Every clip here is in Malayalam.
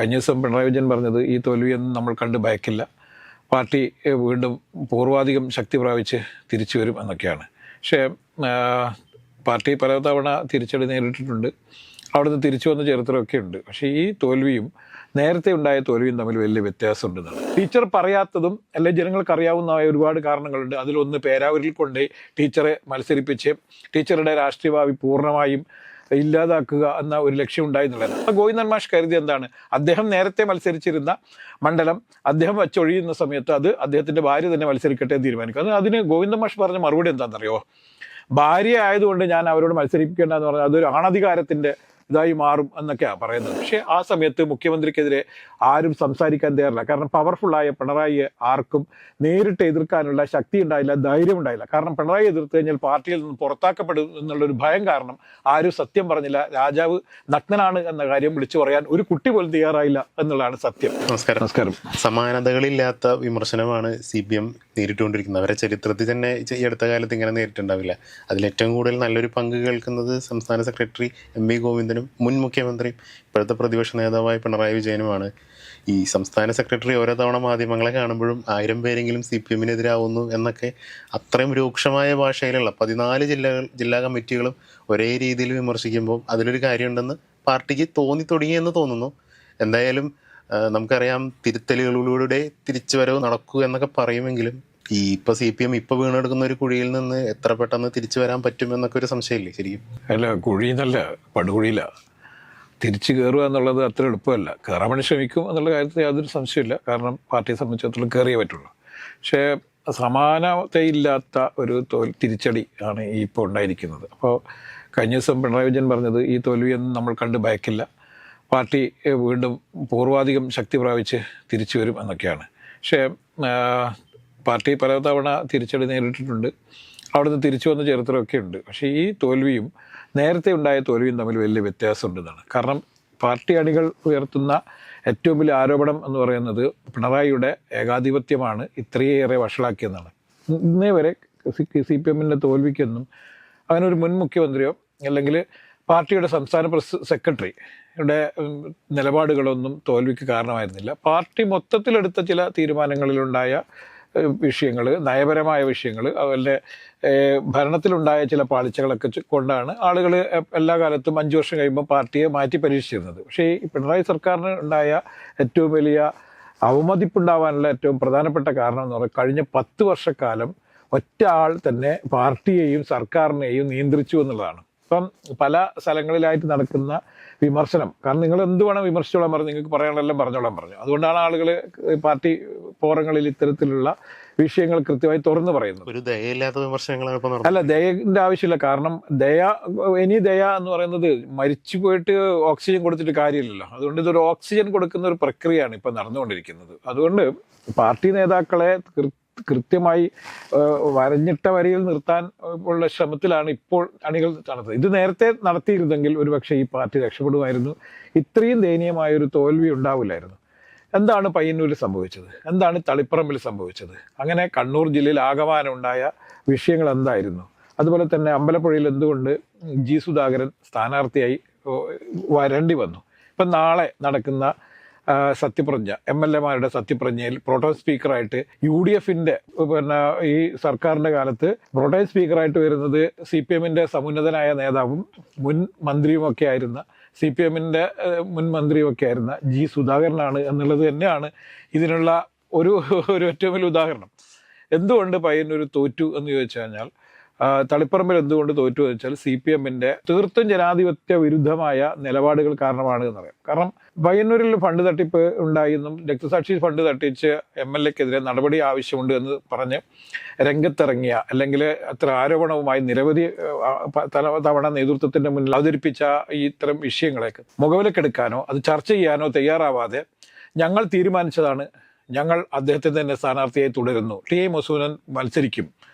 കഴിഞ്ഞ ദിവസം പിണറായി വിജയൻ പറഞ്ഞത് ഈ തോൽവിയൊന്നും നമ്മൾ കണ്ട് ഭയക്കില്ല, പാർട്ടി വീണ്ടും പൂർവാധികം ശക്തി പ്രാപിച്ച് തിരിച്ചു വരും എന്നൊക്കെയാണ്. പക്ഷേ പാർട്ടി പലതവണ തിരിച്ചടി നേരിട്ടിട്ടുണ്ട്, അവിടുന്ന് തിരിച്ചു വന്ന ചരിത്രമൊക്കെ ഉണ്ട്. പക്ഷേ ഈ തോൽവിയും നേരത്തെ ഉണ്ടായ തോൽവിയും തമ്മിൽ വലിയ വ്യത്യാസമുണ്ടെന്നാണ്. ടീച്ചർ പറയാത്തതും അല്ലെങ്കിൽ ജനങ്ങൾക്ക് അറിയാവുന്നതായ ഒരുപാട് കാരണങ്ങളുണ്ട്. അതിലൊന്ന് പേരാവൂരിൽ കൊണ്ട് ടീച്ചറെ മത്സരിപ്പിച്ച് ടീച്ചറുടെ രാഷ്ട്രീയ ഭാവി പൂർണ്ണമായും ഇല്ലാതാക്കുക എന്ന ഒരു ലക്ഷ്യം ഉണ്ടായിരുന്നുള്ളത്. ഗോവിന്ദൻ മാഷ് കരുതി എന്താണ്, അദ്ദേഹം നേരത്തെ മത്സരിച്ചിരുന്ന മണ്ഡലം അദ്ദേഹം വച്ചൊഴിയുന്ന സമയത്ത് അത് അദ്ദേഹത്തിൻ്റെ ഭാര്യ തന്നെ മത്സരിക്കട്ടെ എന്ന് തീരുമാനിക്കും. അതിന് ഗോവിന്ദൻ മാഷ് പറഞ്ഞ മറുപടി എന്താണെന്നറിയോ? ഭാര്യ ആയതുകൊണ്ട് ഞാൻ അവരോട് മത്സരിപ്പിക്കേണ്ടെന്ന് പറഞ്ഞാൽ അതൊരു ആണധികാരത്തിൻ്റെ ഇതായി മാറും എന്നൊക്കെയാണ് പറയുന്നത്. പക്ഷേ ആ സമയത്ത് മുഖ്യമന്ത്രിക്കെതിരെ ആരും സംസാരിക്കാൻ തയ്യാറില്ല. കാരണം പവർഫുള്ളായ പിണറായിയെ ആർക്കും നേരിട്ട് എതിർക്കാനുള്ള ശക്തി ഉണ്ടായില്ല, ധൈര്യം ഉണ്ടായില്ല. കാരണം പിണറായി എതിർത്ത് കഴിഞ്ഞാൽ പാർട്ടിയിൽ നിന്ന് പുറത്താക്കപ്പെടും എന്നുള്ളൊരു ഭയം കാരണം ആരും സത്യം പറഞ്ഞില്ല. രാജാവ് നഗ്നനാണ് എന്ന കാര്യം വിളിച്ചു പറയാൻ ഒരു കുട്ടി പോലും തയ്യാറായില്ല എന്നുള്ളതാണ് സത്യം. നമസ്കാരം. സമാനതകളില്ലാത്ത വിമർശനമാണ് CPM നേരിട്ടുകൊണ്ടിരിക്കുന്നത്. അവരെ ചരിത്രത്തിൽ തന്നെ ഈ അടുത്ത കാലത്ത് ഇങ്ങനെ നേരിട്ടുണ്ടാവില്ല. അതിലേറ്റവും കൂടുതൽ നല്ലൊരു പങ്ക് കേൾക്കുന്നത് സംസ്ഥാന സെക്രട്ടറി MV ഗോവിന്ദനും മുൻ മുഖ്യമന്ത്രിയും ഇപ്പോഴത്തെ പ്രതിപക്ഷ നേതാവായ പിണറായി വിജയനുമാണ്. ഈ സംസ്ഥാന സെക്രട്ടറി ഓരോ തവണ മാധ്യമങ്ങളെ കാണുമ്പോഴും 1000 പേരെങ്കിലും CPM-നെതിരാവുന്നു എന്നൊക്കെ അത്രയും രൂക്ഷമായ ഭാഷയിലുള്ള 14 ജില്ലാ കമ്മിറ്റികളും ഒരേ രീതിയിൽ വിമർശിക്കുമ്പോൾ അതിലൊരു കാര്യമുണ്ടെന്ന് പാർട്ടിക്ക് തോന്നി തുടങ്ങിയെന്ന് തോന്നുന്നു. എന്തായാലും നമുക്കറിയാം, തിരുത്തലുകളിലൂടെ തിരിച്ചുവരവ് നടക്കൂ എന്നൊക്കെ പറയുമെങ്കിലും ഇപ്പോൾ CPM ഇപ്പോൾ വീണെടുക്കുന്ന ഒരു കുഴിയിൽ നിന്ന് എത്ര പെട്ടെന്ന് തിരിച്ചു വരാൻ പറ്റുമെന്നൊക്കെ ഒരു സംശയമില്ലേ ശരിക്കും? അല്ല, കുഴിയെന്നല്ല, പടുകുഴിയില്ല. തിരിച്ചു കയറുക എന്നുള്ളത് അത്ര എളുപ്പമല്ല. കയറാൻ വേണ്ടി ശ്രമിക്കും എന്നുള്ള കാര്യത്തിൽ യാതൊരു സംശയമില്ല. കാരണം പാർട്ടിയെ സംബന്ധിച്ചിടത്തോളം കയറിയേ പറ്റുള്ളൂ. പക്ഷേ സമാനതയില്ലാത്ത ഒരു തിരിച്ചടി ആണ് ഈ ഇപ്പോൾ ഉണ്ടായിരിക്കുന്നത്. അപ്പോൾ കഴിഞ്ഞ ദിവസം പിണറായി വിജയൻ പറഞ്ഞത് ഈ തോൽവിയൊന്നും നമ്മൾ കണ്ട് ഭയക്കില്ല, പാർട്ടി വീണ്ടും പൂർവാധികം ശക്തി പ്രാപിച്ച് തിരിച്ചു വരും എന്നൊക്കെയാണ്. പക്ഷേ പാർട്ടി പലതവണ തിരിച്ചടി നേരിട്ടിട്ടുണ്ട്, അവിടുന്ന് തിരിച്ചു വന്ന ചരിത്രമൊക്കെ ഉണ്ട്. പക്ഷേ ഈ തോൽവിയും നേരത്തെ ഉണ്ടായ തോൽവിയും തമ്മിൽ വലിയ വ്യത്യാസമുണ്ടെന്നാണ്. കാരണം പാർട്ടി അണികൾ ഉയർത്തുന്ന ഏറ്റവും വലിയ ആരോപണം എന്ന് പറയുന്നത് പിണറായിയുടെ ഏകാധിപത്യമാണ് ഇത്രയേറെ വഷളാക്കിയെന്നാണ്. ഇന്നേ വരെ CPM-ൻ്റെ തോൽവിക്കൊന്നും അങ്ങനെ ഒരു മുൻ മുഖ്യമന്ത്രിയോ അല്ലെങ്കിൽ പാർട്ടിയുടെ സംസ്ഥാന സെക്രട്ടറിയുടെ നിലപാടുകളൊന്നും തോൽവിക്ക് കാരണമായിരുന്നില്ല. പാർട്ടി മൊത്തത്തിലെടുത്ത ചില തീരുമാനങ്ങളിലുണ്ടായ വിഷയങ്ങൾ, നയപരമായ വിഷയങ്ങൾ, അതുപോലെ ഭരണത്തിലുണ്ടായ ചില പാളിച്ചകളൊക്കെ കൊണ്ടാണ് ആളുകൾ എല്ലാ കാലത്തും 5 വർഷം കഴിയുമ്പോൾ പാർട്ടിയെ മാറ്റി പരീക്ഷിച്ചിരുന്നത്. പക്ഷേ ഈ പിണറായി സർക്കാരിന് ഉണ്ടായ ഏറ്റവും വലിയ അവമതിപ്പുണ്ടാവാനുള്ള ഏറ്റവും പ്രധാനപ്പെട്ട കാരണം എന്ന് പറഞ്ഞാൽ കഴിഞ്ഞ 10 വർഷക്കാലം ഒറ്റ ആൾ തന്നെ പാർട്ടിയെയും സർക്കാരിനെയും നിയന്ത്രിച്ചു എന്നുള്ളതാണ്. ഇപ്പം പല സ്ഥലങ്ങളിലായിട്ട് നടക്കുന്ന വിമർശനം, കാരണം നിങ്ങൾ എന്ത് വേണം വിമർശിച്ചോളാൻ പറഞ്ഞു, നിങ്ങൾക്ക് പറയാനെല്ലാം പറഞ്ഞോളാൻ പറഞ്ഞു. അതുകൊണ്ടാണ് ആളുകൾ പാർട്ടി ഫോറങ്ങളിൽ ഇത്തരത്തിലുള്ള വിഷയങ്ങൾ കൃത്യമായി തുറന്നു പറയുന്നത്. ഒരു ദയയില്ലാത്ത വിമർശനങ്ങളാണ്. അല്ല, ദയന്റെ ആവശ്യമില്ല. കാരണം ദയ എന്ന് പറയുന്നത് മരിച്ചു പോയിട്ട് ഓക്സിജൻ കൊടുത്തിട്ട് കാര്യമില്ലല്ലോ. അതുകൊണ്ട് ഇതൊരു ഓക്സിജൻ കൊടുക്കുന്ന ഒരു പ്രക്രിയയാണ് ഇപ്പം നടന്നുകൊണ്ടിരിക്കുന്നത്. അതുകൊണ്ട് പാർട്ടി നേതാക്കളെ കൃത്യമായി വരഞ്ഞിട്ട വരിയിൽ നിർത്താൻ ഉള്ള ശ്രമത്തിലാണ് ഇപ്പോൾ അണികൾ നടത്തുന്നത്. ഇത് നേരത്തെ നടത്തിയിരുന്നെങ്കിൽ ഒരുപക്ഷെ ഈ പാർട്ടി രക്ഷപ്പെടുമായിരുന്നു, ഇത്രയും ദയനീയമായൊരു തോൽവി ഉണ്ടാവില്ലായിരുന്നു. എന്താണ് പയ്യന്നൂരിൽ സംഭവിച്ചത്, എന്താണ് തളിപ്പറമ്പിൽ സംഭവിച്ചത്, അങ്ങനെ കണ്ണൂർ ജില്ലയിൽ ആകമാനം ഉണ്ടായ വിഷയങ്ങൾ എന്തായിരുന്നു, അതുപോലെ തന്നെ അമ്പലപ്പുഴയിൽ എന്തുകൊണ്ട് G. സുധാകരൻ സ്ഥാനാർത്ഥിയായി വരേണ്ടി വന്നു. ഇപ്പം നാളെ നടക്കുന്ന സത്യപ്രതിജ്ഞ, MLA-മാരുടെ സത്യപ്രതിജ്ഞയിൽ പ്രോട്ടോൺ സ്പീക്കറായിട്ട് UDF-ൻ്റെ ഈ സർക്കാരിൻ്റെ കാലത്ത് പ്രോട്ടോൺ സ്പീക്കറായിട്ട് വരുന്നത് CPM-ൻ്റെ സമുന്നതനായ നേതാവും മുൻ മന്ത്രിയുമൊക്കെ ആയിരുന്ന CPM-ൻ്റെ മുൻ മന്ത്രിയുമൊക്കെ ആയിരുന്ന G. സുധാകരനാണ് എന്നുള്ളത് തന്നെയാണ് ഇതിനുള്ള ഒരു ഏറ്റവും വലിയ ഉദാഹരണം. എന്തുകൊണ്ട് പയ്യന്നൂർ തോറ്റു എന്ന് ചോദിച്ചു കഴിഞ്ഞാൽ, തളിപ്പറമ്പിൽ എന്തുകൊണ്ട് തോറ്റു എന്ന് വെച്ചാൽ CPM-ൻ്റെ തീർത്തും ജനാധിപത്യ വിരുദ്ധമായ നിലപാടുകൾ കാരണമാണ് എന്ന് പറയാം. കാരണം പയ്യന്നൂരിൽ ഫണ്ട് തട്ടിപ്പ് ഉണ്ടായെന്നും രക്തസാക്ഷി ഫണ്ട് തട്ടിച്ച് MLA-ക്കെതിരെ നടപടി ആവശ്യമുണ്ട് എന്ന് പറഞ്ഞ് രംഗത്തിറങ്ങിയ, അല്ലെങ്കിൽ അത്ര ആരോപണവുമായി നിരവധി തവണ നേതൃത്വത്തിൻ്റെ മുന്നിൽ അവതരിപ്പിച്ച ഈ ഇത്തരം വിഷയങ്ങളെയൊക്കെ മുഖവിലക്കെടുക്കാനോ അത് ചർച്ച ചെയ്യാനോ തയ്യാറാവാതെ ഞങ്ങൾ തീരുമാനിച്ചതാണ്, ഞങ്ങൾ അദ്ദേഹത്തെ തന്നെ സ്ഥാനാർത്ഥിയായി തുടരുന്നു, TA. മസൂദൻ മത്സരിക്കും,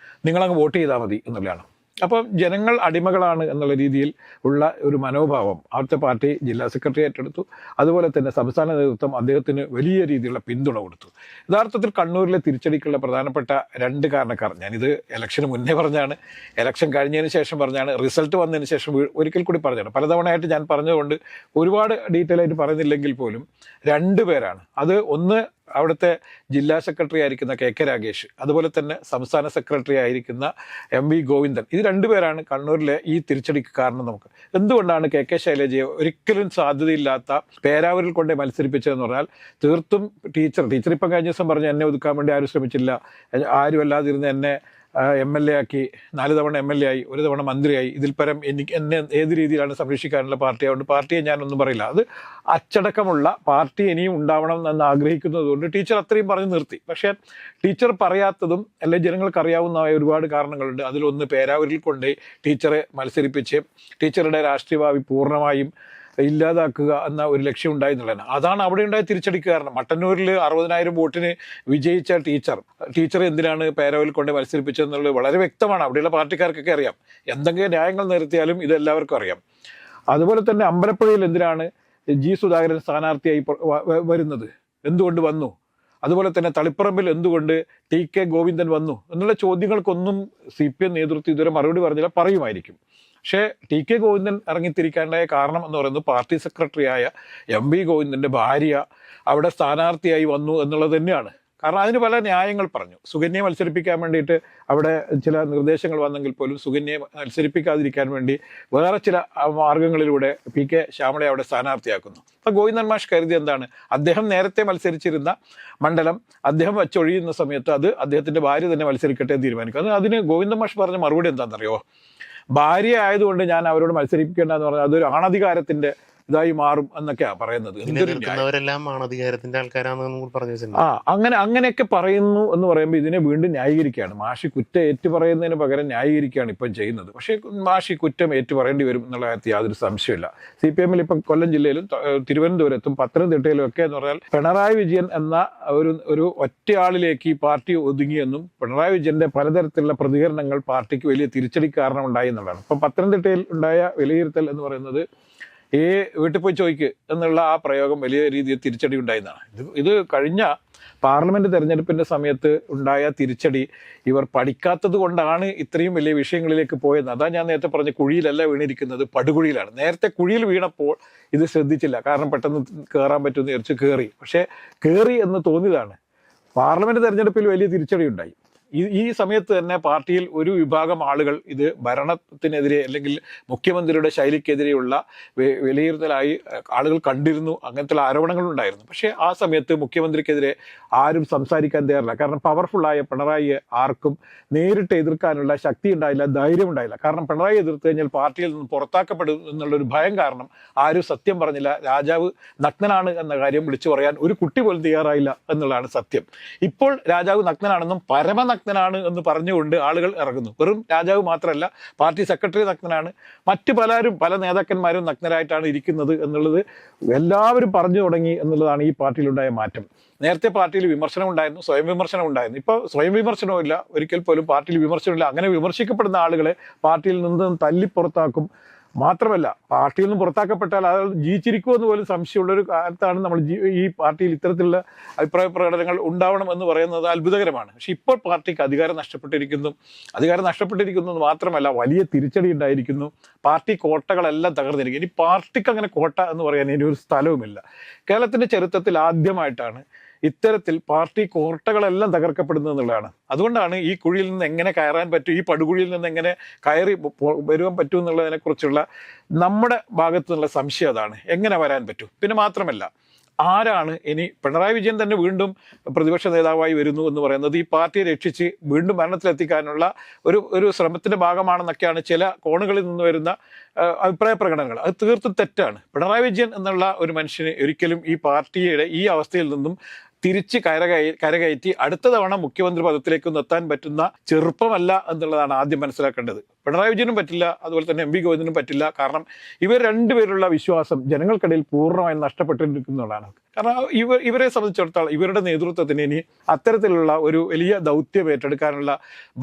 നിങ്ങളങ്ങ് വോട്ട് ചെയ്താൽ മതി എന്നുള്ളതാണ്. അപ്പം ജനങ്ങൾ അടിമകളാണ് എന്നുള്ള രീതിയിൽ ഉള്ള ഒരു മനോഭാവം അവിടുത്തെ പാർട്ടി ജില്ലാ സെക്രട്ടറി ഏറ്റെടുത്തു. അതുപോലെ തന്നെ സംസ്ഥാന നേതൃത്വം അദ്ദേഹത്തിന് വലിയ രീതിയിലുള്ള പിന്തുണ കൊടുത്തു. യഥാർത്ഥത്തിൽ കണ്ണൂരിലെ തിരിച്ചടിക്കുള്ള പ്രധാനപ്പെട്ട 2 കാരണക്കാർ, ഞാനിത് ഇലക്ഷന് മുന്നേ പറഞ്ഞാണ്, ഇലക്ഷൻ കഴിഞ്ഞതിന് ശേഷം പറഞ്ഞാണ്, റിസൾട്ട് വന്നതിന് ശേഷം ഒരിക്കൽ കൂടി പറഞ്ഞാണ്, പലതവണയായിട്ട് ഞാൻ പറഞ്ഞതുകൊണ്ട് ഒരുപാട് ഡീറ്റെയിൽ ആയിട്ട് പറയുന്നില്ലെങ്കിൽ പോലും 2 പേരാണ്. അത് ഒന്ന് അവിടുത്തെ ജില്ലാ സെക്രട്ടറി ആയിരിക്കുന്ന കെ രാഗേഷ്, അതുപോലെ തന്നെ സംസ്ഥാന സെക്രട്ടറി ആയിരിക്കുന്ന MV ഗോവിന്ദൻ. ഇത് 2 പേരാണ് കണ്ണൂരിലെ ഈ തിരിച്ചടിക്ക് കാരണം. നമുക്ക് എന്തുകൊണ്ടാണ് കെ ശൈലജയെ ഒരിക്കലും സാധ്യതയില്ലാത്ത പേരാവൂരിൽ കൊണ്ടേ മത്സരിപ്പിച്ചതെന്ന് പറഞ്ഞാൽ, തീർത്തും ടീച്ചർ ഇപ്പം കഴിഞ്ഞ ദിവസം പറഞ്ഞു എന്നെ ഒതുക്കാൻ വേണ്ടി ആരും ശ്രമിച്ചില്ല, ആരും അല്ലാതിരുന്ന് എന്നെ MLA ആക്കി, 4 തവണ MLA ആയി, 1 തവണ മന്ത്രിയായി, ഇതിൽ പരം എന്നെ ഏത് രീതിയിലാണ് സംരക്ഷിക്കാനുള്ള പാർട്ടി, അതുകൊണ്ട് പാർട്ടിയെ ഞാനൊന്നും പറയില്ല. അത് അച്ചടക്കമുള്ള പാർട്ടി ഇനിയും ഉണ്ടാവണം എന്ന് ആഗ്രഹിക്കുന്നതുകൊണ്ട് ടീച്ചർ അത്രയും പറഞ്ഞു നിർത്തി. പക്ഷേ ടീച്ചർ പറയാത്തതും അല്ലെങ്കിൽ ജനങ്ങൾക്ക് അറിയാവുന്നതായ ഒരുപാട് കാരണങ്ങളുണ്ട്. അതിലൊന്ന് പേരാവൂരിൽ കൊണ്ട് ടീച്ചറെ മത്സരിപ്പിച്ച് ടീച്ചറുടെ രാഷ്ട്രീയ ഭാവി പൂർണ്ണമായും ഇല്ലാതാക്കുക എന്ന ഒരു ലക്ഷ്യം ഉണ്ടായി എന്നുള്ളതാണ്. അതാണ് അവിടെ ഉണ്ടായ തിരിച്ചടിക്ക് കാരണം. മട്ടന്നൂരിൽ 60,000 വോട്ടിന് വിജയിച്ച ടീച്ചർ എന്തിനാണ് പേരാവൂരിൽ കൊണ്ട് മത്സരിപ്പിച്ചതെന്നുള്ളത് വളരെ വ്യക്തമാണ്. അവിടെയുള്ള പാർട്ടിക്കാർക്കൊക്കെ അറിയാം. എന്തെങ്കിലും ന്യായങ്ങൾ നിരത്തിയാലും ഇത് എല്ലാവർക്കും അറിയാം. അതുപോലെ തന്നെ അമ്പലപ്പുഴയിൽ എന്തിനാണ് G സുധാകരൻ സ്ഥാനാർത്ഥിയായി വരുന്നത്, എന്തുകൊണ്ട് വന്നു? അതുപോലെ തന്നെ തളിപ്പറമ്പിൽ എന്തുകൊണ്ട് TK ഗോവിന്ദൻ വന്നു എന്നുള്ള ചോദ്യങ്ങൾക്കൊന്നും CPM നേതൃത്വം ഇതുവരെ മറുപടി പറഞ്ഞില്ല. പറയുമായിരിക്കും. പക്ഷേ TK ഗോവിന്ദൻ ഇറങ്ങിത്തിരിക്കാണ്ടായ കാരണം എന്ന് പറയുന്നത് പാർട്ടി സെക്രട്ടറിയായ MV ഗോവിന്ദൻ്റെ ഭാര്യ അവിടെ സ്ഥാനാർത്ഥിയായി വന്നു എന്നുള്ളത് തന്നെയാണ്. കാരണം അതിന് പല ന്യായങ്ങൾ പറഞ്ഞു. സുകന്യയെ മത്സരിപ്പിക്കാൻ വേണ്ടിയിട്ട് അവിടെ ചില നിർദ്ദേശങ്ങൾ വന്നെങ്കിൽ പോലും സുകന്യയെ മത്സരിപ്പിക്കാതിരിക്കാൻ വേണ്ടി വേറെ ചില മാർഗങ്ങളിലൂടെ PK ശ്യാമളയെ അവിടെ സ്ഥാനാർത്ഥിയാക്കുന്നു. അപ്പോൾ ഗോവിന്ദൻ മാഷ് കരുതി എന്താണ്, അദ്ദേഹം നേരത്തെ മത്സരിച്ചിരുന്ന മണ്ഡലം അദ്ദേഹം വച്ചൊഴിയുന്ന സമയത്ത് അത് അദ്ദേഹത്തിൻ്റെ ഭാര്യ തന്നെ മത്സരിക്കട്ടെ എന്ന് തീരുമാനിക്കും. അതിന് ഗോവിന്ദൻ മാഷ് പറഞ്ഞ മറുപടി എന്താണെന്നറിയോ? ഭാര്യ ആയതുകൊണ്ട് ഞാൻ അവരോട് മത്സരിപ്പിക്കേണ്ടെന്ന് പറഞ്ഞാൽ അതൊരു ആണധികാരത്തിന്റെ ഇതായി മാറും എന്നൊക്കെയാണ് പറയുന്നത്. ആണധികാരത്തിന്റെ ആൾക്കാരാണെന്ന് പറഞ്ഞു. അങ്ങനെയൊക്കെ പറയുന്നു എന്ന് പറയുമ്പോൾ ഇതിനെ വീണ്ടും ന്യായീകരിക്കുകയാണ്. മാഷി കുറ്റം ഏറ്റു പറയുന്നതിന് പകരം ന്യായീകരിക്കുകയാണ് ഇപ്പം ചെയ്യുന്നത്. പക്ഷേ മാഷി കുറ്റം ഏറ്റു പറയേണ്ടി വരും എന്നുള്ള കാര്യത്തിൽ യാതൊരു സംശയമില്ല. CPM ഇപ്പം കൊല്ലം ജില്ലയിലും തിരുവനന്തപുരത്തും പത്തനംതിട്ടയിലും ഒക്കെ എന്ന് പറഞ്ഞാൽ പിണറായി വിജയൻ എന്ന ഒരു ഒറ്റയാളിലേക്ക് ഈ പാർട്ടി ഒതുങ്ങിയെന്നും പിണറായി വിജയന്റെ പലതരത്തിലുള്ള പ്രതികരണങ്ങൾ പാർട്ടിക്ക് വലിയ തിരിച്ചടി കാരണം ഉണ്ടായി എന്നുള്ളതാണ്. ഇപ്പം പത്തനംതിട്ടയിൽ ഉണ്ടായ വിലയിരുത്തൽ എന്ന് പറയുന്നത് വീട്ടിൽ പോയി ചോദിക്ക് എന്നുള്ള ആ പ്രയോഗം വലിയ രീതിയിൽ തിരിച്ചടി ഉണ്ടായിരുന്നതാണ്. ഇത് കഴിഞ്ഞ പാർലമെന്റ് തെരഞ്ഞെടുപ്പിന്റെ സമയത്ത് ഉണ്ടായ തിരിച്ചടി ഇവർ പഠിക്കാത്തത് കൊണ്ടാണ് ഇത്രയും വലിയ വിഷയങ്ങളിലേക്ക് പോയത്. അതാ ഞാൻ നേരത്തെ പറഞ്ഞ കുഴിയിലല്ല വീണിരിക്കുന്നത്, പടുകുഴിയിലാണ്. നേരത്തെ കുഴിയിൽ വീണപ്പോൾ ഇത് ശ്രദ്ധിച്ചില്ല, കാരണം പെട്ടെന്ന് കയറാൻ പറ്റുമെന്ന് വിചാരിച്ച് കയറി. പക്ഷേ കയറി എന്ന് തോന്നിയതാണ്. പാർലമെന്റ് തെരഞ്ഞെടുപ്പിൽ വലിയ തിരിച്ചടി ഉണ്ടായി. ഈ സമയത്ത് തന്നെ പാർട്ടിയിൽ ഒരു വിഭാഗം ആളുകൾ ഇത് ഭരണത്തിനെതിരെ അല്ലെങ്കിൽ മുഖ്യമന്ത്രിയുടെ ശൈലിക്കെതിരെയുള്ള വിലയിരുത്തലായി ആളുകൾ കണ്ടിരുന്നു. അങ്ങനത്തെ ആരോപണങ്ങൾ ഉണ്ടായിരുന്നു. പക്ഷേ ആ സമയത്ത് മുഖ്യമന്ത്രിക്കെതിരെ ആരും സംസാരിക്കാൻ തയ്യാറില്ല. കാരണം പവർഫുള്ളായ പിണറായിയെ ആർക്കും നേരിട്ട് എതിർക്കാനുള്ള ശക്തി ഉണ്ടായില്ല, ധൈര്യം ഉണ്ടായില്ല. കാരണം പിണറായി എതിർത്ത് കഴിഞ്ഞാൽ പാർട്ടിയിൽ നിന്ന് പുറത്താക്കപ്പെടും എന്നുള്ളൊരു ഭയം കാരണം ആരും സത്യം പറഞ്ഞില്ല. രാജാവ് നഗ്നനാണ് എന്ന കാര്യം വിളിച്ചു പറയാൻ ഒരു കുട്ടി പോലും തയ്യാറായില്ല എന്നുള്ളതാണ് സത്യം. ഇപ്പോൾ രാജാവ് നഗ്നനാണെന്നും നഗ്നനാണ് എന്ന് പറഞ്ഞുകൊണ്ട് ആളുകൾ ഇറങ്ങുന്നു. വെറും രാജാവ് മാത്രമല്ല, പാർട്ടി സെക്രട്ടറി നഗ്നനാണ്, മറ്റു പല നേതാക്കന്മാരും നഗ്നരായിട്ടാണ് ഇരിക്കുന്നത് എന്നുള്ളത് എല്ലാവരും പറഞ്ഞു തുടങ്ങി എന്നുള്ളതാണ് ഈ പാർട്ടിയിലുണ്ടായ മാറ്റം. നേരത്തെ പാർട്ടിയിൽ വിമർശനം ഉണ്ടായിരുന്നു, സ്വയം വിമർശനം ഉണ്ടായിരുന്നു. ഇപ്പോൾ സ്വയം വിമർശനവും ഇല്ല, ഒരിക്കൽ പോലും പാർട്ടിയിൽ വിമർശനമില്ല. അങ്ങനെ വിമർശിക്കപ്പെടുന്ന ആളുകളെ പാർട്ടിയിൽ നിന്ന് തല്ലിപ്പുറത്താക്കും. മാത്രമല്ല, പാർട്ടിയിൽ നിന്ന് പുറത്താക്കപ്പെട്ടാൽ അത് ജീവിച്ചിരിക്കുമെന്ന് പോലും സംശയമുള്ളൊരു കാലത്താണ് നമ്മൾ ഈ പാർട്ടിയിൽ ഇത്തരത്തിലുള്ള അഭിപ്രായ പ്രകടനങ്ങൾ ഉണ്ടാവണം എന്ന് പറയുന്നത് അത്ഭുതകരമാണ്. പക്ഷെ ഇപ്പോൾ പാർട്ടിക്ക് അധികാരം നഷ്ടപ്പെട്ടിരിക്കുന്നു മാത്രമല്ല, വലിയ തിരിച്ചടി ഉണ്ടായിരിക്കുന്നു. പാർട്ടി കോട്ടകളെല്ലാം തകർന്നിരിക്കും. ഇനി പാർട്ടിക്ക് അങ്ങനെ കോട്ട എന്ന് പറയാൻ ഇനി ഒരു സ്ഥലവുമില്ല. കേരളത്തിന്റെ ചരിത്രത്തിൽ ആദ്യമായിട്ടാണ് ഇത്തരത്തിൽ പാർട്ടി കോട്ടകളെല്ലാം തകർക്കപ്പെടുന്നത് എന്നുള്ളതാണ്. അതുകൊണ്ടാണ് ഈ കുഴിയിൽ നിന്ന് എങ്ങനെ കയറാൻ പറ്റും, ഈ പടുകുഴിയിൽ നിന്ന് എങ്ങനെ കയറി വരുവാൻ പറ്റും എന്നുള്ളതിനെ കുറിച്ചുള്ള നമ്മുടെ ഭാഗത്തു നിന്നുള്ള സംശയം അതാണ്. എങ്ങനെ വരാൻ പറ്റും? പിന്നെ മാത്രമല്ല, ആരാണ് ഇനി പിണറായി വിജയൻ തന്നെ വീണ്ടും പ്രതിപക്ഷ നേതാവായി വരുന്നു എന്ന് പറയുന്നത് ഈ പാർട്ടിയെ രക്ഷിച്ച് വീണ്ടും ഭരണത്തിലെത്തിക്കാനുള്ള ഒരു ശ്രമത്തിന്റെ ഭാഗമാണെന്നൊക്കെയാണ് ചില കോണുകളിൽ നിന്ന് വരുന്ന അഭിപ്രായ പ്രകടനങ്ങൾ. അത് തീർത്തും തെറ്റാണ്. പിണറായി വിജയൻ എന്നുള്ള ഒരു മനുഷ്യന് ഒരിക്കലും ഈ പാർട്ടിയുടെ ഈ അവസ്ഥയിൽ നിന്നും തിരിച്ച് കരകയറ്റി അടുത്ത തവണ മുഖ്യമന്ത്രി പദത്തിലേക്ക് എത്താൻ പറ്റുന്ന ചെറുപ്പമല്ല എന്നുള്ളതാണ് ആദ്യം മനസ്സിലാക്കേണ്ടത്. പിണറായി വിജയനും പറ്റില്ല, അതുപോലെ തന്നെ MV ഗോവിന്ദനും പറ്റില്ല. കാരണം ഇവർ രണ്ടുപേരുള്ള വിശ്വാസം ജനങ്ങൾക്കിടയിൽ പൂർണ്ണമായും നഷ്ടപ്പെട്ടിരിക്കുന്നതാണ്. കാരണം ഇവരെ സംബന്ധിച്ചിടത്തോളം ഇവരുടെ നേതൃത്വത്തിന് ഇനി അത്തരത്തിലുള്ള ഒരു വലിയ ദൗത്യം ഏറ്റെടുക്കാനുള്ള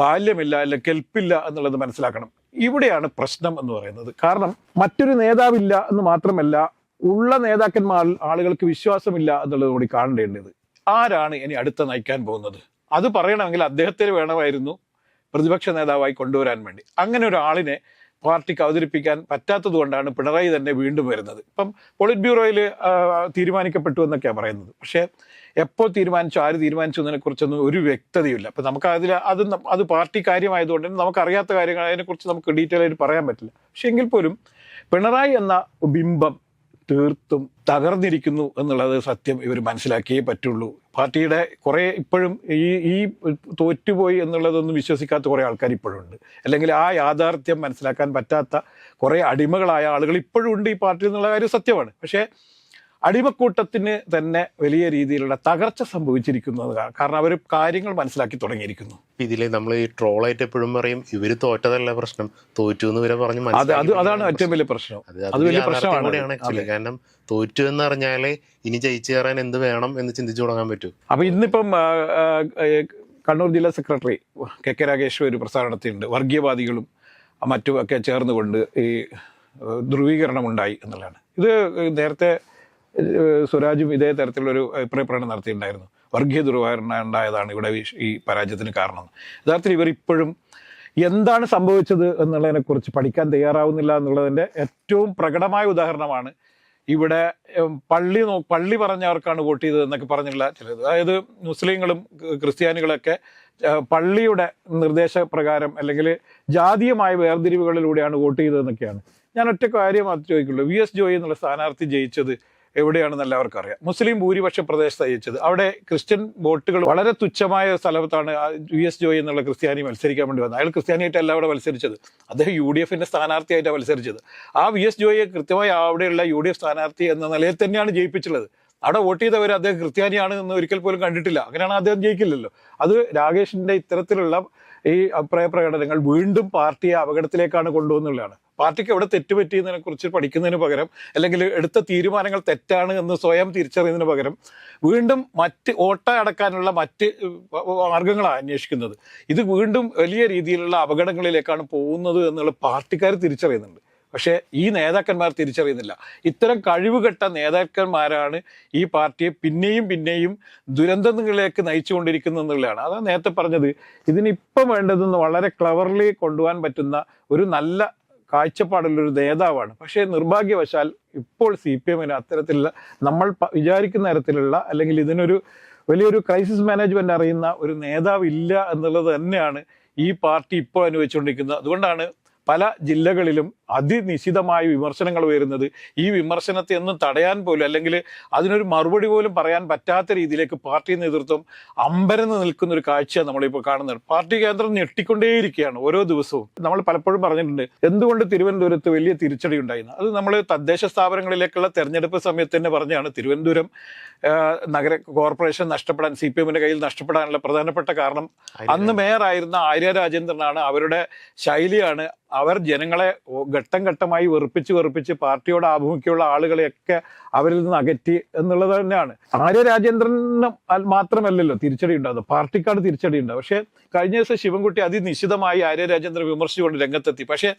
ബാല്യമില്ല, അല്ല കെൽപ്പില്ല എന്നുള്ളത് മനസ്സിലാക്കണം. ഇവിടെയാണ് പ്രശ്നം എന്ന് പറയുന്നത്. കാരണം മറ്റൊരു നേതാവില്ല എന്ന് മാത്രമല്ല, ഉള്ള നേതാക്കന്മാർ ആളുകൾക്ക് വിശ്വാസമില്ല എന്നുള്ളത് കൂടി കാണേണ്ടത്. ആരാണ് ഇനി അടുത്ത നയിക്കാൻ പോകുന്നത്? അത് പറയണമെങ്കിൽ അദ്ദേഹത്തിന് വേണമായിരുന്നു പ്രതിപക്ഷ നേതാവായി കൊണ്ടുവരാൻ വേണ്ടി. അങ്ങനെ ഒരാളിനെ പാർട്ടിക്ക് അവതരിപ്പിക്കാൻ പറ്റാത്തത് കൊണ്ടാണ് പിണറായി തന്നെ വീണ്ടും വരുന്നത്. ഇപ്പം പോളിറ്റ് ബ്യൂറോയിൽ തീരുമാനിക്കപ്പെട്ടു എന്നൊക്കെയാണ് പറയുന്നത്. പക്ഷേ എപ്പോൾ തീരുമാനിച്ചു, ആര് തീരുമാനിച്ചു എന്നതിനെ കുറിച്ചൊന്നും ഒരു വ്യക്തതയില്ല. അപ്പം നമുക്ക് അത് പാർട്ടി കാര്യമായതുകൊണ്ട് തന്നെ നമുക്കറിയാത്ത കാര്യങ്ങൾ അതിനെക്കുറിച്ച് നമുക്ക് ഡീറ്റെയിൽ ആയിട്ട് പറയാൻ പറ്റില്ല. പക്ഷെ എങ്കിൽ പോലും പിണറായി എന്ന ബിംബം തീർത്തും തകർന്നിരിക്കുന്നു എന്നുള്ളത് സത്യം ഇവർ മനസ്സിലാക്കിയേ പറ്റുള്ളൂ. പാർട്ടിയുടെ കുറേ ഇപ്പോഴും ഈ തോറ്റുപോയി എന്നുള്ളതൊന്നും വിശ്വസിക്കാത്ത കുറേ ആൾക്കാർ ഇപ്പോഴും ഉണ്ട്. അല്ലെങ്കിൽ ആ യാഥാർത്ഥ്യം മനസ്സിലാക്കാൻ പറ്റാത്ത കുറേ അടിമകളായ ആളുകൾ ഇപ്പോഴും ഉണ്ട് ഈ പാർട്ടി എന്നുള്ള കാര്യം സത്യമാണ്. പക്ഷേ അടിമക്കൂട്ടത്തിന് തന്നെ വലിയ രീതിയിലുള്ള തകർച്ച സംഭവിച്ചിരിക്കുന്നത് കാരണം അവർ കാര്യങ്ങൾ മനസ്സിലാക്കി തുടങ്ങിയിരിക്കുന്നു. ഇതില് നമ്മൾ ഈ ട്രോളായിട്ട് എപ്പോഴും പറയും ഇവര് തോറ്റതല്ല പ്രശ്നം, തോറ്റു എന്ന് ഇവരെ പറഞ്ഞ് അതാണ് ഏറ്റവും വലിയ പ്രശ്നം. അത് വലിയ പ്രശ്നമാണ്. കാരണം തോറ്റു എന്ന് പറഞ്ഞാലേ ഇനി ജയിച്ചു കയറാൻ എന്ത് വേണം എന്ന് ചിന്തിച്ചു തുടങ്ങാൻ പറ്റൂ. അപ്പൊ ഇന്നിപ്പം കണ്ണൂർ ജില്ലാ സെക്രട്ടറി കെ രാഗേഷ് ഒരു പ്രസ്താവന നടത്തിയിട്ടുണ്ട്. വർഗീയവാദികളും മറ്റുമൊക്കെ ചേർന്നുകൊണ്ട് ഈ ധ്രുവീകരണം ഉണ്ടായി എന്നുള്ളതാണ്. ഇത് നേരത്തെ സ്വരാജും ഇതേ തരത്തിലുള്ളൊരു അഭിപ്രായ പ്രകടനം നടത്തിയിട്ടുണ്ടായിരുന്നു. വർഗീയ ദുർവ്യാഹരണം ഉണ്ടായതാണ് ഇവിടെ ഈ പരാജയത്തിന് കാരണം. യഥാർത്ഥത്തിൽ ഇവർ ഇപ്പോഴും എന്താണ് സംഭവിച്ചത് എന്നുള്ളതിനെക്കുറിച്ച് പഠിക്കാൻ തയ്യാറാവുന്നില്ല എന്നുള്ളതിൻ്റെ ഏറ്റവും പ്രകടമായ ഉദാഹരണമാണ് ഇവിടെ പള്ളി പറഞ്ഞവർക്കാണ് വോട്ട് ചെയ്തത് എന്നൊക്കെ പറഞ്ഞിട്ടുള്ള ചിലത്. അതായത് മുസ്ലിങ്ങളും ക്രിസ്ത്യാനികളൊക്കെ പള്ളിയുടെ നിർദ്ദേശപ്രകാരം അല്ലെങ്കിൽ ജാതീയമായ വേർതിരിവുകളിലൂടെയാണ് വോട്ട് ചെയ്തതെന്നൊക്കെയാണ്. ഞാൻ ഒറ്റ കാര്യം അത് ചോദിക്കുള്ളൂ. വി എസ് ജോയി എന്നുള്ള സ്ഥാനാർത്ഥി ജയിച്ചത് എവിടെയാണെന്ന് എല്ലാവർക്കും അറിയാം. മുസ്ലിം ഭൂരിപക്ഷ പ്രദേശത്ത് ജയിച്ചത്. അവിടെ ക്രിസ്ത്യൻ വോട്ടുകൾ വളരെ തുച്ഛമായ സ്ഥലത്താണ് വി എസ് ജോയി എന്നുള്ള ക്രിസ്ത്യാനി മത്സരിക്കാൻ വേണ്ടി വന്നത്. അയാൾ ക്രിസ്ത്യാനിയായിട്ടല്ല അവിടെ മത്സരിച്ചത്, അദ്ദേഹം UDF സ്ഥാനാർത്ഥിയായിട്ടാണ് മത്സരിച്ചത്. ആ വി എസ് ജോയിയെ കൃത്യമായി അവിടെയുള്ള UDF സ്ഥാനാർത്ഥി എന്ന നിലയിൽ തന്നെയാണ് ജയിപ്പിച്ചുള്ളത്. അവിടെ വോട്ട് ചെയ്തവർ അദ്ദേഹം ക്രിസ്ത്യാനിയാണ് എന്ന് ഒരിക്കൽ പോലും കണ്ടിട്ടില്ല. അങ്ങനെയാണ് അദ്ദേഹം ജയിക്കില്ലല്ലോ. അത് രാഗേഷിന്റെ ഇത്തരത്തിലുള്ള ഈ അഭിപ്രായ പ്രകടനങ്ങൾ വീണ്ടും പാർട്ടിയെ അപകടത്തിലേക്കാണ് കൊണ്ടുപോകുന്നുള്ളതാണ്. പാർട്ടിക്ക് എവിടെ തെറ്റുപറ്റിയതിനെ കുറിച്ച് പഠിക്കുന്നതിന് പകരം അല്ലെങ്കിൽ എടുത്ത തീരുമാനങ്ങൾ തെറ്റാണ് എന്ന് സ്വയം തിരിച്ചറിയുന്നതിന് പകരം വീണ്ടും വോട്ട് അടക്കാനുള്ള മറ്റ് മാർഗങ്ങളാണ് അന്വേഷിക്കുന്നത്. ഇത് വീണ്ടും വലിയ രീതിയിലുള്ള അപകടങ്ങളിലേക്കാണ് പോകുന്നത് എന്നുള്ള പാർട്ടിക്കാർ തിരിച്ചറിയുന്നുണ്ട്. പക്ഷേ ഈ നേതാക്കന്മാർ തിരിച്ചറിയുന്നില്ല. ഇത്തരം കഴിവുകെട്ട നേതാക്കന്മാരാണ് ഈ പാർട്ടിയെ പിന്നെയും ദുരന്തങ്ങളിലേക്ക് നയിച്ചുകൊണ്ടിരിക്കുന്നത് എന്നുള്ളതാണ്. അതാണ് നേരത്തെ പറഞ്ഞത്. ഇതിനിപ്പം വേണ്ടതെന്ന് വളരെ ക്ലവർലി കൊണ്ടുപോകാൻ പറ്റുന്ന ഒരു നല്ല കാഴ്ചപ്പാടുള്ളൊരു നേതാവാണ്. പക്ഷേ നിർഭാഗ്യവശാൽ ഇപ്പോൾ CPM അത്തരത്തിലുള്ള നമ്മൾ വിചാരിക്കുന്ന തരത്തിലുള്ള അല്ലെങ്കിൽ ഇതിനൊരു വലിയൊരു ക്രൈസിസ് മാനേജ്മെന്റ് അറിയുന്ന ഒരു നേതാവ് ഇല്ല എന്നുള്ളത് തന്നെയാണ് ഈ പാർട്ടി ഇപ്പോൾ അനുഭവിച്ചുകൊണ്ടിരിക്കുന്നത്. അതുകൊണ്ടാണ് പല ജില്ലകളിലും അതിനിശിതമായ വിമർശനങ്ങൾ വരുന്നത്. ഈ വിമർശനത്തെ ഒന്നും തടയാൻ പോലും അല്ലെങ്കിൽ അതിനൊരു മറുപടി പോലും പറയാൻ പറ്റാത്ത രീതിയിലേക്ക് പാർട്ടി നേതൃത്വം അമ്പരന്ന് നിൽക്കുന്ന ഒരു കാഴ്ചയാണ് നമ്മളിപ്പോൾ കാണുന്നത്. പാർട്ടി കേന്ദ്രം ഞെട്ടിക്കൊണ്ടേയിരിക്കുകയാണ് ഓരോ ദിവസവും. നമ്മൾ പലപ്പോഴും പറഞ്ഞിട്ടുണ്ട് എന്തുകൊണ്ട് തിരുവനന്തപുരത്ത് വലിയ തിരിച്ചടി ഉണ്ടായിരുന്നു. അത് നമ്മൾ തദ്ദേശ സ്ഥാപനങ്ങളിലേക്കുള്ള തെരഞ്ഞെടുപ്പ് സമയത്ത് തന്നെ പറഞ്ഞാണ്. തിരുവനന്തപുരം നഗര കോർപ്പറേഷൻ നഷ്ടപ്പെടാൻ CPM കയ്യിൽ നഷ്ടപ്പെടാനുള്ള പ്രധാനപ്പെട്ട കാരണം അന്ന് മേയറായിരുന്ന ആര്യ രാജേന്ദ്രനാണ്. അവരുടെ ശൈലിയാണ്. അവർ ജനങ്ങളെ ഘട്ടം ഘട്ടമായി വെറുപ്പിച്ച് പാർട്ടിയോട് ആഭിമുഖ്യമുള്ള ആളുകളെയൊക്കെ അവരിൽ നിന്ന് അകറ്റി എന്നുള്ളത് തന്നെയാണ്. ആര്യ രാജേന്ദ്രന് മാത്രമല്ലല്ലോ തിരിച്ചടി ഉണ്ടാകുന്നത്, പാർട്ടിക്കാണ് തിരിച്ചടി ഉണ്ടാകും. പക്ഷേ കഴിഞ്ഞ ദിവസം ശിവൻകുട്ടി അതിനിശിതമായി ആര്യ രാജേന്ദ്രൻ വിമർശിച്ചുകൊണ്ട് രംഗത്തെത്തി. പക്ഷേ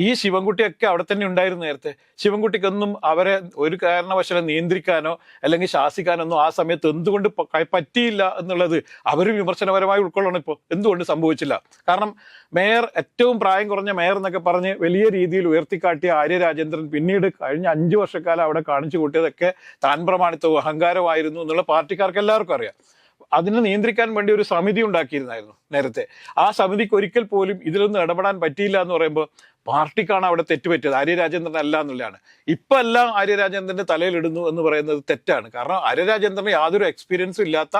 ഈ ശിവൻകുട്ടിയൊക്കെ അവിടെ തന്നെ ഉണ്ടായിരുന്നു നേരത്തെ. ശിവൻകുട്ടിക്കൊന്നും അവരെ ഒരു കാരണവശാലും നിയന്ത്രിക്കാനോ അല്ലെങ്കിൽ ശാസിക്കാനൊന്നും ആ സമയത്ത് എന്തുകൊണ്ട് പറ്റിയില്ല എന്നുള്ളത് അവർ വിമർശനപരമായി ഉൾക്കൊള്ളണം. ഇപ്പോൾ എന്തുകൊണ്ട് സംഭവിച്ചില്ല? കാരണം മേയർ, ഏറ്റവും പ്രായം കുറഞ്ഞ മേയർ എന്നൊക്കെ പറഞ്ഞ് വലിയ രീതിയിൽ ഉയർത്തിക്കാട്ടിയ ആര്യ രാജേന്ദ്രൻ പിന്നീട് കഴിഞ്ഞ 5 വർഷക്കാലം അവിടെ കാണിച്ചു കൂട്ടിയതൊക്കെ താൻ പ്രമാണിത്വവും അഹങ്കാരമായിരുന്നു എന്നുള്ള പാർട്ടിക്കാർക്ക് എല്ലാവർക്കും അറിയാം. അതിനെ നിയന്ത്രിക്കാൻ വേണ്ടി ഒരു സമിതി ഉണ്ടാക്കിയിരുന്നായിരുന്നു നേരത്തെ. ആ സമിതിക്ക് ഒരിക്കൽ പോലും ഇതിലൊന്നും ഇടപെടാൻ പറ്റിയില്ല എന്ന് പറയുമ്പോൾ പാർട്ടിക്കാണ് അവിടെ തെറ്റുപറ്റിയത്, ആര്യ രാജേന്ദ്രൻ അല്ല എന്നുള്ളതാണ്. ഇപ്പം എല്ലാം ആര്യ രാജേന്ദ്രന്റെ തലയിലിടുന്നു എന്ന് പറയുന്നത് തെറ്റാണ്. കാരണം ആര്യ രാജേന്ദ്രന് യാതൊരു എക്സ്പീരിയൻസും ഇല്ലാത്ത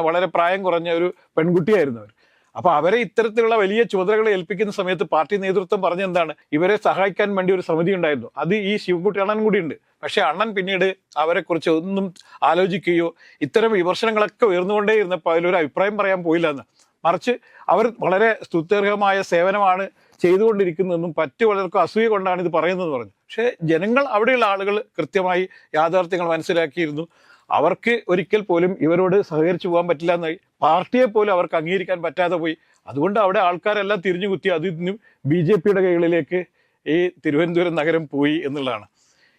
വളരെ പ്രായം കുറഞ്ഞ ഒരു പെൺകുട്ടിയായിരുന്നു അവർ. അപ്പൊ അവരെ ഇത്തരത്തിലുള്ള വലിയ ചുമതലകൾ ഏൽപ്പിക്കുന്ന സമയത്ത് പാർട്ടി നേതൃത്വം പറഞ്ഞെന്താണ്, ഇവരെ സഹായിക്കാൻ വേണ്ടി ഒരു സമിതി ഉണ്ടായിരുന്നു. അത് ഈ ശിവൻകുട്ടി അണ്ണൻ കൂടി ഉണ്ട്. പക്ഷെ അണ്ണൻ പിന്നീട് അവരെ കുറിച്ച് ഒന്നും ആലോചിക്കുകയോ ഇത്തരം വിമർശനങ്ങളൊക്കെ ഉയർന്നുകൊണ്ടേ ഇരുന്നപ്പോൾ അതിലൊരു അഭിപ്രായം പറയാൻ പോയില്ല എന്ന്. മറിച്ച് അവർ വളരെ സ്തുത്യർഹമായ സേവനമാണ് ചെയ്തുകൊണ്ടിരിക്കുന്നതെന്നും പലർക്കും അസൂയ കൊണ്ടാണ് ഇത് പറയുന്നതെന്ന് പറഞ്ഞു. പക്ഷേ ജനങ്ങൾ, അവിടെയുള്ള ആളുകൾ കൃത്യമായി യാഥാർത്ഥ്യങ്ങൾ മനസ്സിലാക്കിയിരുന്നു. അവർക്ക് ഒരിക്കൽ പോലും ഇവരോട് സഹകരിച്ചു പോകാൻ പറ്റില്ല എന്നായി. പാർട്ടിയെ പോലും അവർക്ക് അംഗീകരിക്കാൻ പറ്റാതെ പോയി. അതുകൊണ്ട് അവിടെ ആൾക്കാരെല്ലാം തിരിഞ്ഞുകുത്തി അത് ഇന്നും BJP-യുടെ കൈകളിലേക്ക് ഈ തിരുവനന്തപുരം നഗരം പോയി എന്നുള്ളതാണ്.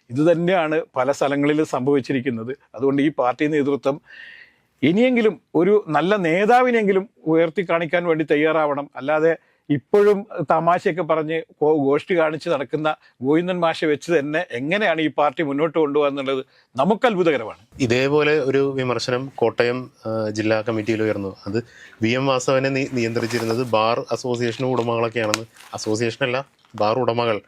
ഇത് തന്നെയാണ് പല സ്ഥലങ്ങളിലും സംഭവിച്ചിരിക്കുന്നത്. അതുകൊണ്ട് ഈ പാർട്ടി നേതൃത്വം ഇനിയെങ്കിലും ഒരു നല്ല നേതാവിനെങ്കിലും ഉയർത്തി കാണിക്കാൻ വേണ്ടി തയ്യാറാവണം. അല്ലാതെ ഇപ്പോഴും തമാശയൊക്കെ പറഞ്ഞ് ഗോഷ്ഠി കാണിച്ച് നടക്കുന്ന ഗോവിന്ദൻ മാഷെ വെച്ച് തന്നെ എങ്ങനെയാണ് ഈ പാർട്ടി മുന്നോട്ട് കൊണ്ടുപോകുക എന്നുള്ളത് നമുക്ക് അത്ഭുതകരമാണ്. ഇതേപോലെ ഒരു വിമർശനം കോട്ടയം ജില്ലാ കമ്മിറ്റിയിൽ ഉയർന്നു. അത് VM വാസവനെ നിയന്ത്രിച്ചിരുന്നത് ബാർ അസോസിയേഷൻ ഉടമകളൊക്കെയാണെന്ന്. അസോസിയേഷനല്ല, ബാർ ഉടമകൾ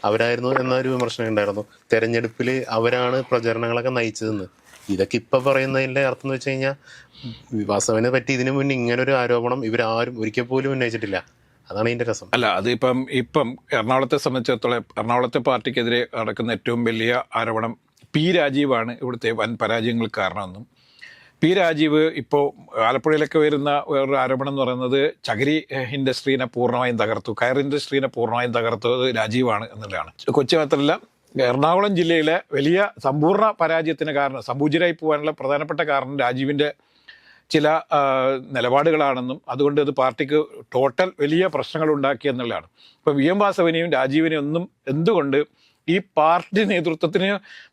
അവരായിരുന്നു എന്നൊരു വിമർശനം ഉണ്ടായിരുന്നു. തെരഞ്ഞെടുപ്പിൽ അവരാണ് പ്രചരണങ്ങളൊക്കെ നയിച്ചതെന്ന്. ഇതൊക്കെ ഇപ്പം പറയുന്നതിൻ്റെ അർത്ഥം എന്ന് വെച്ച് കഴിഞ്ഞാൽ വാസവനെ പറ്റി ഇതിനു മുന്നേ ഇങ്ങനൊരു ആരോപണം ഇവരാരും ഒരിക്കൽ പോലും ഉന്നയിച്ചിട്ടില്ല. അതാണ് ഇതിൻ്റെ രസം. അല്ല, അത് ഇപ്പം എറണാകുളത്തെ സംബന്ധിച്ചിടത്തോളം എറണാകുളത്തെ പാർട്ടിക്കെതിരെ നടക്കുന്ന ഏറ്റവും വലിയ ആരോപണം P. രാജീവാണ് ഇവിടുത്തെ വൻ പരാജയങ്ങൾക്ക് കാരണമെന്നും. P. രാജീവ് ഇപ്പോൾ ആലപ്പുഴയിലൊക്കെ വരുന്ന വേറൊരു ആരോപണം എന്ന് പറയുന്നത് ചകിരി ഇൻഡസ്ട്രീനെ പൂർണ്ണമായും തകർത്തു, കയർ ഇൻഡസ്ട്രീനെ പൂർണ്ണമായും തകർത്തത് രാജീവാണ് എന്നുള്ളതാണ്. കൊച്ചി മാത്രമല്ല, എറണാകുളം ജില്ലയിലെ വലിയ സമ്പൂർണ്ണ പരാജയത്തിന് കാരണം, സമ്പൂജ്യരായി പോകാനുള്ള പ്രധാനപ്പെട്ട കാരണം രാജീവിൻ്റെ ചില നിലപാടുകളാണെന്നും അതുകൊണ്ട് അത് പാർട്ടിക്ക് ടോട്ടൽ വലിയ പ്രശ്നങ്ങൾ ഉണ്ടാക്കി എന്നുള്ളതാണ്. ഇപ്പോൾ VM വാസവനെയും രാജീവിനെയും ഒന്നും എന്തുകൊണ്ട് ഈ പാർട്ടി നേതൃത്വത്തിന്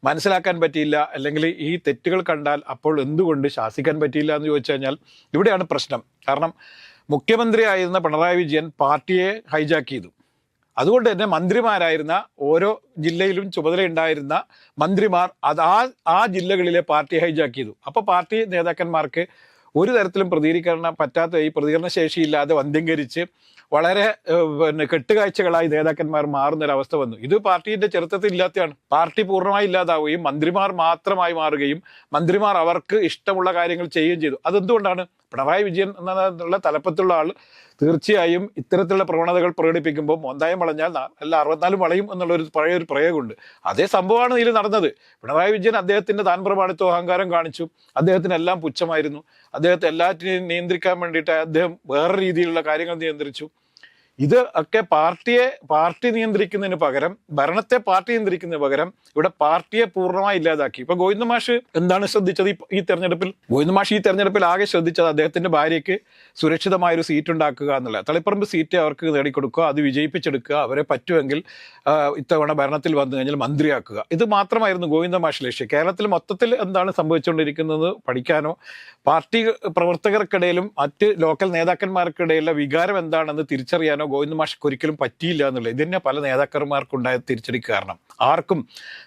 മനസ്സിലാക്കാൻ പറ്റിയില്ല, അല്ലെങ്കിൽ ഈ തെറ്റുകൾ കണ്ടാൽ അപ്പോൾ എന്തുകൊണ്ട് ശാസിക്കാൻ പറ്റിയില്ല എന്ന് ചോദിച്ചു കഴിഞ്ഞാൽ ഇവിടെയാണ് പ്രശ്നം. കാരണം മുഖ്യമന്ത്രിയായിരുന്ന പിണറായി വിജയൻ പാർട്ടിയെ ഹൈജാക്ക് ചെയ്തു. അതുകൊണ്ട് തന്നെ മന്ത്രിമാരായിരുന്ന ഓരോ ജില്ലയിലും ചുമതലയുണ്ടായിരുന്ന മന്ത്രിമാർ അത് ആ ജില്ലകളിലെ പാർട്ടി ഹൈജാക്ക് ചെയ്തു. അപ്പോൾ പാർട്ടി നേതാക്കന്മാർക്ക് ഒരു തരത്തിലും പ്രതികരിക്കാൻ പറ്റാത്ത, ഈ പ്രതികരണ ശേഷിയില്ലാതെ വന്ധ്യംകരിച്ച് വളരെ കെട്ടുകാഴ്ചകളായി നേതാക്കന്മാർ മാറുന്നൊരവസ്ഥ വന്നു. ഇത് പാർട്ടിയുടെ ചരിത്രത്തിൽ ഇല്ലാത്തതാണ്. പാർട്ടി പൂർണ്ണമായി ഇല്ലാതാവുകയും മന്ത്രിമാർ മാത്രമായി മാറുകയും മന്ത്രിമാർ അവർക്ക് ഇഷ്ടമുള്ള കാര്യങ്ങൾ ചെയ്യുകയും ചെയ്തു. അതെന്തുകൊണ്ടാണ്? പിണറായി വിജയൻ എന്നുള്ള തലപ്പത്തുള്ള ആൾ തീർച്ചയായും ഇത്തരത്തിലുള്ള പ്രവണതകൾ പ്രകടിപ്പിക്കുമ്പോൾ മോന്തായം വളഞ്ഞാൽ എല്ലാ 64 വളയും എന്നുള്ളൊരു പഴയൊരു പ്രയോഗമുണ്ട്. അതേ സംഭവമാണ് ഇതിൽ നടന്നത്. പിണറായി വിജയൻ അദ്ദേഹത്തിൻ്റെ താൻ പ്രമാണിത്വ അഹങ്കാരം കാണിച്ചു. അദ്ദേഹത്തിന് എല്ലാം പുച്ഛമായിരുന്നു. അദ്ദേഹത്തെ എല്ലാറ്റിനെയും നിയന്ത്രിക്കാൻ വേണ്ടിയിട്ട് അദ്ദേഹം വേറെ രീതിയിലുള്ള കാര്യങ്ങൾ നിയന്ത്രിച്ചു. ഇത് ഒക്കെ പാർട്ടി നിയന്ത്രിക്കുന്നതിന് പകരം, ഭരണത്തെ പാർട്ടി നിയന്ത്രിക്കുന്നതിന് പകരം ഇവിടെ പാർട്ടിയെ പൂർണ്ണമായി ഇല്ലാതാക്കി. ഇപ്പൊ ഗോവിന്ദ മാഷ് എന്താണ് ശ്രദ്ധിച്ചത് ഈ തെരഞ്ഞെടുപ്പിൽ? ഗോവിന്ദ മാഷ് ഈ തെരഞ്ഞെടുപ്പിൽ ആകെ ശ്രദ്ധിച്ചത് അദ്ദേഹത്തിന്റെ ഭാര്യയ്ക്ക് സുരക്ഷിതമായൊരു സീറ്റ് ഉണ്ടാക്കുക എന്നുള്ള, തളിപ്പറമ്പ് സീറ്റ് അവർക്ക് നേടിക്കൊടുക്കുക, അത് വിജയിപ്പിച്ചെടുക്കുക, അവരെ പറ്റുമെങ്കിൽ ഇത്തവണ ഭരണത്തിൽ വന്നു കഴിഞ്ഞാൽ മന്ത്രിയാക്കുക. ഇത് മാത്രമായിരുന്നു ഗോവിന്ദ മാഷ് ലക്ഷ്യം. കേരളത്തിൽ മൊത്തത്തിൽ എന്താണ് സംഭവിച്ചുകൊണ്ടിരിക്കുന്നത് പഠിക്കാനോ പാർട്ടി പ്രവർത്തകർക്കിടയിലും മറ്റ് ലോക്കൽ നേതാക്കന്മാർക്കിടയിലുള്ള വികാരം എന്താണെന്ന് തിരിച്ചറിയാനോ ഗോവിന്ദ മാഷ്ക്ക് ഒരിക്കലും പറ്റിയില്ല എന്നുള്ളത് ഇത് തന്നെ പല നേതാക്കന്മാർക്കുണ്ടായ തിരിച്ചടി കാരണം. ആർക്കും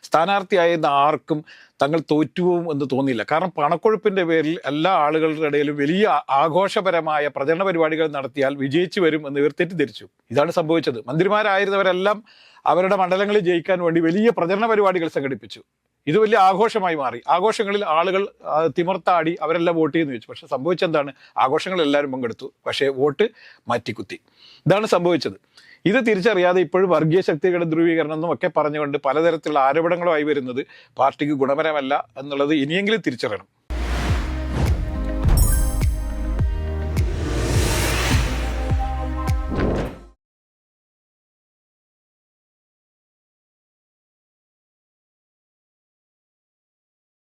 സ്ഥാനാർത്ഥിയായിരുന്ന ആർക്കും തങ്ങൾ തോറ്റുപോകും എന്ന് തോന്നിയില്ല. കാരണം പണക്കൊഴുപ്പിന്റെ പേരിൽ എല്ലാ ആളുകളുടെ ഇടയിലും വലിയ ആഘോഷപരമായ പ്രചരണ പരിപാടികൾ നടത്തിയാൽ വിജയിച്ചു വരും എന്ന് ഇവർ തെറ്റിദ്ധരിച്ചു. ഇതാണ് സംഭവിച്ചത്. മന്ത്രിമാരായിരുന്നവരെല്ലാം അവരുടെ മണ്ഡലങ്ങളിൽ ജയിക്കാൻ വേണ്ടി വലിയ പ്രചരണ പരിപാടികൾ സംഘടിപ്പിച്ചു. ഇത് വലിയ ആഘോഷമായി മാറി. ആഘോഷങ്ങളിൽ ആളുകൾ തിമിർത്താടി അവരെല്ലാം വോട്ട് ചെയ്യുന്നു വെച്ചു. പക്ഷെ സംഭവിച്ചെന്താണ്? ആഘോഷങ്ങളിൽ എല്ലാവരും പങ്കെടുത്തു, പക്ഷേ വോട്ട് മാറ്റിക്കുത്തി. ഇതാണ് സംഭവിച്ചത്. ഇത് തിരിച്ചറിയാതെ ഇപ്പോഴും വർഗീയ ശക്തികളുടെ ധ്രുവീകരണം എന്നും ഒക്കെ പറഞ്ഞുകൊണ്ട് പലതരത്തിലുള്ള ആരോപണങ്ങളുമായി വരുന്നത് പാർട്ടിക്ക് ഗുണപരമല്ല എന്നുള്ളത് ഇനിയെങ്കിലും തിരിച്ചറിയണം.